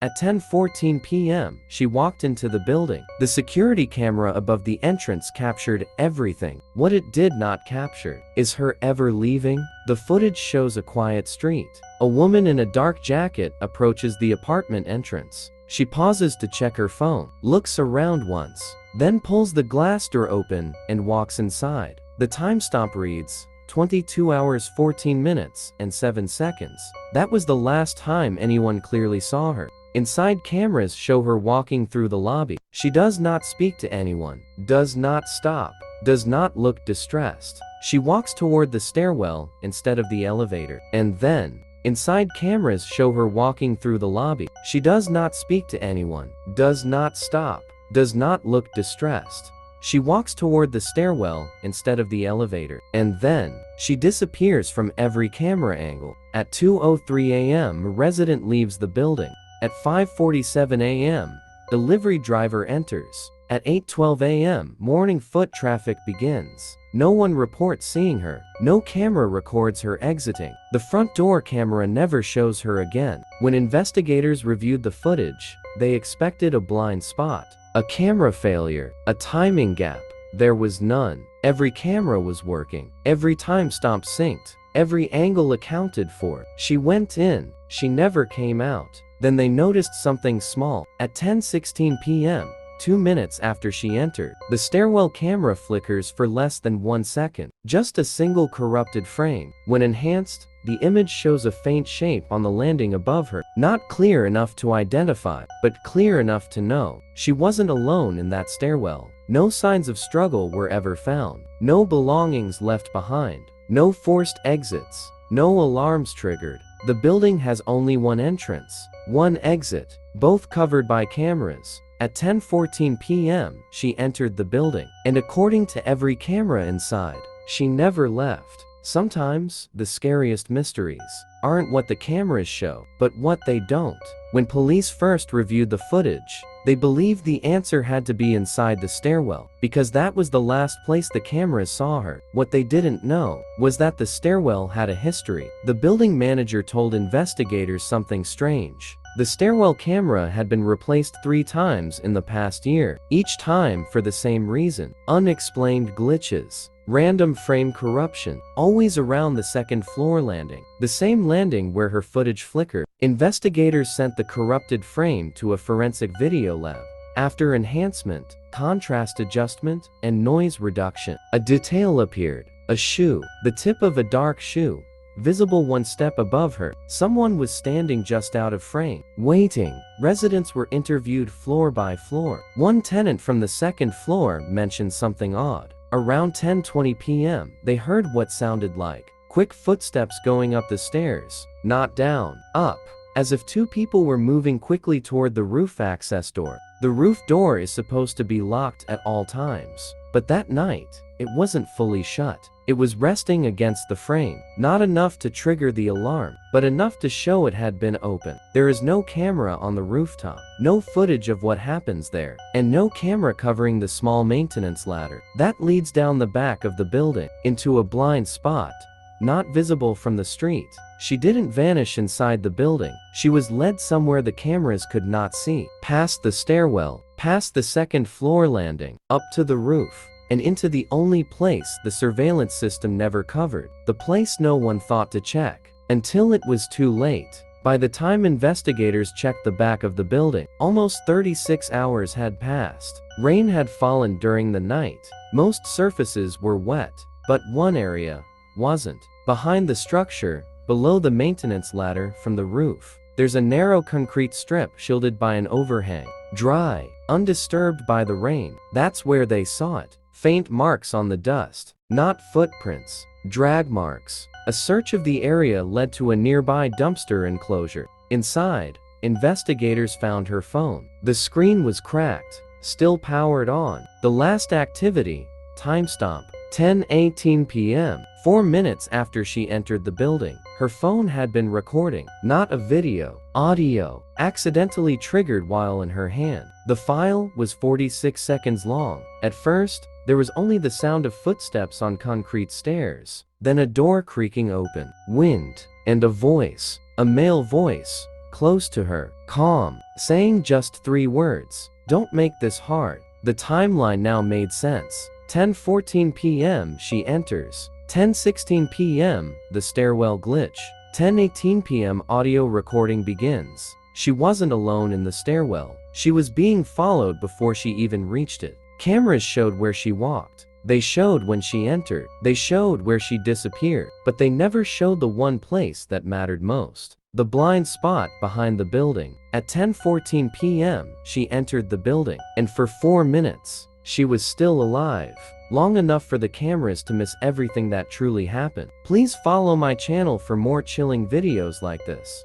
At 10:14 p.m., she walked into the building. The security camera above the entrance captured everything. What it did not capture is her ever leaving. The footage shows a quiet street. A woman in a dark jacket approaches the apartment entrance. She pauses to check her phone, looks around once, then pulls the glass door open and walks inside. The timestamp reads 22 hours 14 minutes and 7 seconds. That was the last time anyone clearly saw her. Inside cameras show her walking through the lobby. She does not speak to anyone, does not stop, does not look distressed. She walks toward the stairwell instead of the elevator. And then, inside cameras show her walking through the lobby. She does not speak to anyone, does not stop, does not look distressed. She walks toward the stairwell instead of the elevator. And then, she disappears from every camera angle. At 2:03 a.m., a resident leaves the building. At 5:47 a.m., delivery driver enters. At 8:12 a.m., morning foot traffic begins. No one reports seeing her. No camera records her exiting. The front door camera never shows her again. When investigators reviewed the footage, they expected a blind spot, a camera failure, a timing gap. There was none. Every camera was working. Every timestamp synced. Every angle accounted for. She went in. She never came out. Then they noticed something small. At 10:16 p.m., 2 minutes after she entered, the stairwell camera flickers for less than 1 second. Just a single corrupted frame. When enhanced, the image shows a faint shape on the landing above her. Not clear enough to identify, but clear enough to know she wasn't alone in that stairwell. No signs of struggle were ever found. No belongings left behind. No forced exits. No alarms triggered. The building has only one entrance, one exit, both covered by cameras. At 10:14 p.m., she entered the building, and according to every camera inside, she never left. Sometimes, the scariest mysteries aren't what the cameras show, but what they don't. When police first reviewed the footage, they believed the answer had to be inside the stairwell, because that was the last place the cameras saw her. What they didn't know was that the stairwell had a history. The building manager told investigators something strange. The stairwell camera had been replaced 3 times in the past year, each time for the same reason: unexplained glitches. Random frame corruption, always around the second floor landing, the same landing where her footage flickered. Investigators sent the corrupted frame to a forensic video lab. After enhancement, contrast adjustment, and noise reduction, a detail appeared: a shoe, the tip of a dark shoe, visible 1 step above her. Someone was standing just out of frame, waiting. Residents were interviewed floor by floor. One tenant from the second floor mentioned something odd. Around 10:20 p.m., they heard what sounded like quick footsteps going up the stairs, not down, up, as if 2 people were moving quickly toward the roof access door. The roof door is supposed to be locked at all times, but that night, it wasn't fully shut. It was resting against the frame, not enough to trigger the alarm, but enough to show it had been open. There is no camera on the rooftop, no footage of what happens there, and no camera covering the small maintenance ladder that leads down the back of the building into a blind spot, not visible from the street. She didn't vanish inside the building. She was led somewhere the cameras could not see, past the stairwell, past the second floor landing, up to the roof, and into the only place the surveillance system never covered, the place no one thought to check, until it was too late. By the time investigators checked the back of the building, almost 36 hours had passed. Rain had fallen during the night. Most surfaces were wet, but one area wasn't. Behind the structure, below the maintenance ladder from the roof, there's a narrow concrete strip shielded by an overhang, dry, undisturbed by the rain. That's where they saw it. Faint marks on the dust, not footprints, drag marks. A search of the area led to a nearby dumpster enclosure. Inside, investigators found her phone. The screen was cracked, still powered on. The last activity, timestamp, 10:18 p.m., 4 minutes after she entered the building. Her phone had been recording, not a video, audio, accidentally triggered while in her hand. The file was 46 seconds long. At first, there was only the sound of footsteps on concrete stairs, then a door creaking open, wind, and a voice, a male voice, close to her, calm, saying just 3 words. Don't make this hard. The timeline now made sense. 10:14 p.m. she enters. 10:16 p.m. the stairwell glitch. 10:18 p.m. audio recording begins. She wasn't alone in the stairwell. She was being followed before she even reached it. Cameras showed where she walked. They showed when she entered. They showed where she disappeared. But they never showed the one place that mattered most. The blind spot behind the building. At 10:14 p.m. she entered the building. And for 4 minutes, she was still alive. Long enough for the cameras to miss everything that truly happened. Please follow my channel for more chilling videos like this.